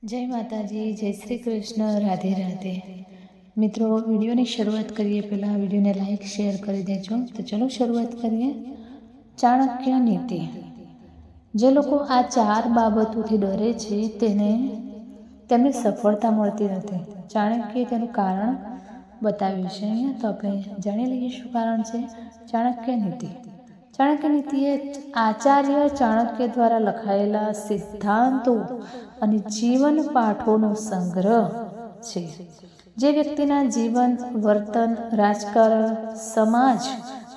જય માતાજી, જય શ્રી કૃષ્ણ, રાધે રાધે. મિત્રો, વિડીયોની શરૂઆત કરીએ પહેલાં વિડીયોને લાઈક શેર કરી દેજો. તો ચલો શરૂઆત કરીએ. ચાણક્ય નીતિ. જે લોકો આ 4 બાબતોથી ડરે છે તેમને સફળતા મળતી નથી. ચાણક્યએ તેનું કારણ બતાવ્યું છે અહીંયા, તો આપણે જાણી લઈએ શું કારણ છે. ચાણક્ય નીતિ. ચાણક્ય નીતિ એ આચાર્ય ચાણક્ય દ્વારા લખાયેલા સિદ્ધાંતો અને જીવન પાઠોનો સંગ્રહ છે, જે વ્યક્તિના જીવન, વર્તન, રાજકારણ, સમાજ,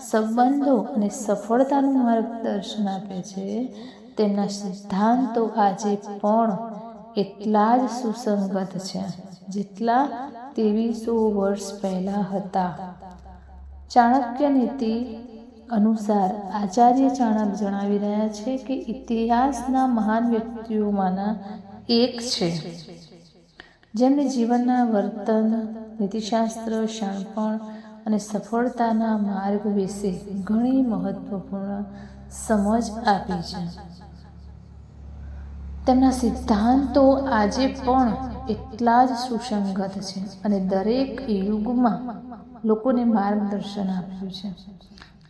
સંબંધો અને સફળતાનું માર્ગદર્શન આપે છે. તેમના સિદ્ધાંતો આજે પણ એટલા જ સુસંગત છે જેટલા 2300 વર્ષ પહેલા હતા. ચાણક્ય નીતિ અનુસાર આચાર્ય ચાણક્ય જણાવી રહ્યા છે કે ઇતિહાસના મહાન વ્યક્તિઓમાંના એક છે, જેમને જીવનના વર્તન, નીતિશાસ્ત્ર, શાણપણ અને સફળતાના માર્ગ વિશે ઘણી મહત્વપૂર્ણ સમજ આપી છે. તેમના સિદ્ધાંતો આજે પણ એટલા જ સુસંગત છે અને દરેક યુગમાં લોકોને માર્ગદર્શન આપ્યું છે.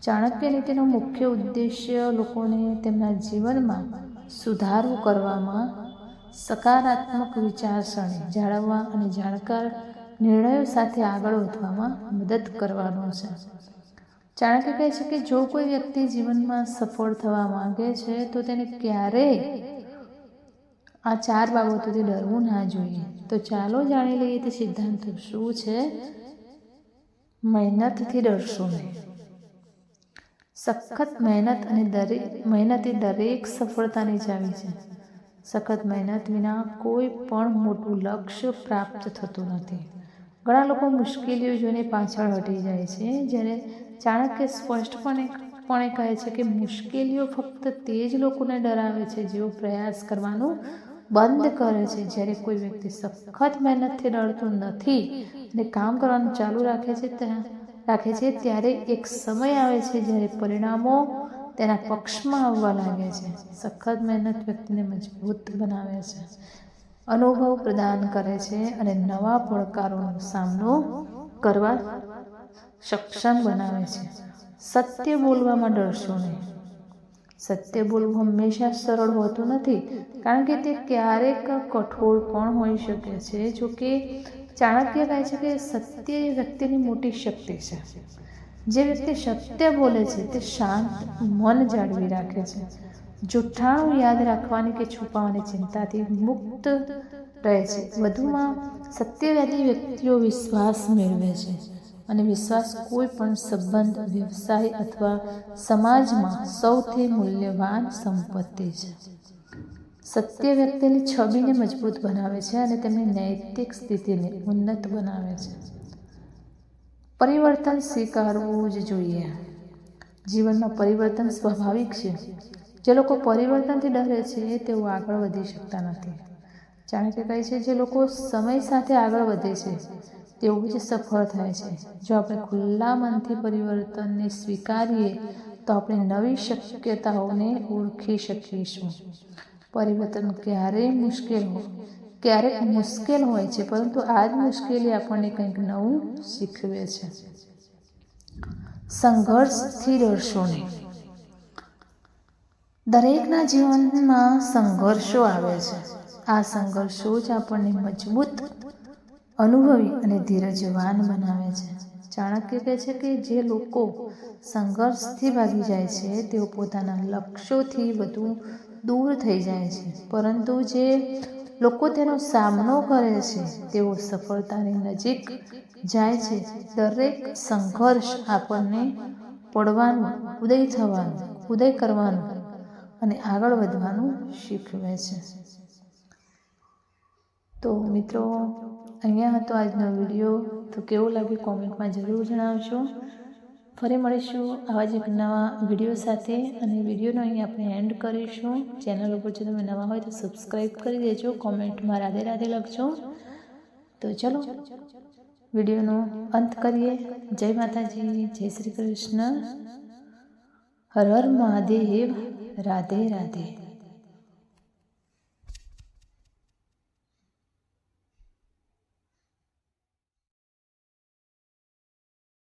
ચાણક્ય નીતિનો મુખ્ય ઉદ્દેશ્ય લોકોને તેમના જીવનમાં સુધારો કરવામાં, સકારાત્મક વિચારસરણી જાળવવા અને જાણકાર નિર્ણયો સાથે આગળ વધવામાં મદદ કરવાનો છે. ચાણક્ય કહે છે કે જો કોઈ વ્યક્તિ જીવનમાં સફળ થવા માંગે છે તો તેને ક્યારેય આ 4 બાબતોથી ડરવું ના જોઈએ. તો ચાલો જાણી લઈએ તે સિદ્ધાંતો શું છે. મહેનતથી ડરશો નહીં. સખત મહેનત એ દરેક સફળતાની ચાવી છે. સખત મહેનત વિના કોઈ પણ મોટું લક્ષ્ય પ્રાપ્ત થતું નથી. ઘણા લોકો મુશ્કેલીઓ જોઈને પાછળ હટી જાય છે, જ્યારે ચાણક્ય સ્પષ્ટપણે કહે છે કે મુશ્કેલીઓ ફક્ત તે જ લોકોને ડરાવે છે જેઓ પ્રયાસ કરવાનું બંધ કરે છે. જ્યારે કોઈ વ્યક્તિ સખત મહેનતથી ડરતું નથી અને કામ કરવાનું ચાલુ રાખે છે ત્યારે એક સમય આવે છે જ્યારે પરિણામો તેના પક્ષમાં આવવા લાગે છે. સખત મહેનત વ્યક્તિને મજબૂત બનાવે છે, અનુભવ પ્રદાન કરે છે અને નવા પડકારોનો સામનો કરવા સક્ષમ બનાવે છે. સત્ય બોલવામાં ડરશો નહીં. સત્ય બોલવું હંમેશા સરળ હોતું નથી, કારણ કે તે ક્યારેક કઠોર પણ હોઈ શકે છે. જો કે ચાણક્ય કહે છે કે સત્ય એ વ્યક્તિની મોટી શક્તિ છે. જે વ્યક્તિ સત્ય બોલે છે તે શાંત મન જાળવી રાખે છે, જૂઠાણું યાદ રાખવાની કે છુપાવવાની ચિંતાથી મુક્ત રહે છે. વધુમાં, સત્યવાદી વ્યક્તિઓ વિશ્વાસ મેળવે છે અને વિશ્વાસ કોઈ પણ સંબંધ, વ્યવસાય અથવા સમાજમાં સૌથી મૂલ્યવાન સંપત્તિ છે. સત્ય વ્યક્તિની છબીને મજબૂત બનાવે છે અને તેમની નૈતિક સ્થિતિને ઉન્નત બનાવે છે. પરિવર્તન સ્વીકારવું જ જોઈએ. જીવનમાં પરિવર્તન સ્વાભાવિક છે. જે લોકો પરિવર્તનથી ડરે છે તેઓ આગળ વધી શકતા નથી. ચાણક્ય કહે છે જે લોકો સમય સાથે આગળ વધે છે તેઓ જ સફળ થાય છે. જો આપણે ખુલ્લા મનથી પરિવર્તનને સ્વીકારીએ તો આપણે નવી શક્યતાઓને ઓળખી શકીશું. પરિવર્તન ક્યારેક મુશ્કેલ હોય છે, પરંતુ આ જ મુશ્કેલી આપણને કંઈક નવું શીખવે છે. સંઘર્ષથી ડરશો નહીં. દરેકના જીવનમાં સંઘર્ષો આવે છે. આ સંઘર્ષો જ આપણને મજબૂત, અનુભવી અને ધીરજવાન બનાવે છે. ચાણક્ય કહે છે કે જે લોકો સંઘર્ષથી ભાગી જાય છે તેઓ પોતાના લક્ષ્યોથી વધુ દૂર થઈ જાય છે, પરંતુ જે લોકો તેનો સામનો કરે છે તેઓ સફળતાની નજીક જાય છે. દરેક સંઘર્ષ આપણને પડવાનું, ઉદય કરવાનું અને આગળ વધવાનું શીખવે છે. તો મિત્રો, અહીંયા હતો આજનો વિડીયો. તો કેવું લાગ્યું કોમેન્ટમાં જરૂર જણાવજો. ફરી મળીશું આવા જ એક નવા વિડીયો સાથે, અને વિડીયોનો અહીં આપણે એન્ડ કરીશું. ચેનલ ઉપર જો તમે નવા હોય તો સબસ્ક્રાઈબ કરી દેજો. કોમેન્ટમાં રાધે રાધે લખજો. તો ચલો વિડીયોનો અંત કરીએ. જય માતાજી, જય શ્રી કૃષ્ણ, હર હર મહાદેવ, રાધે રાધે.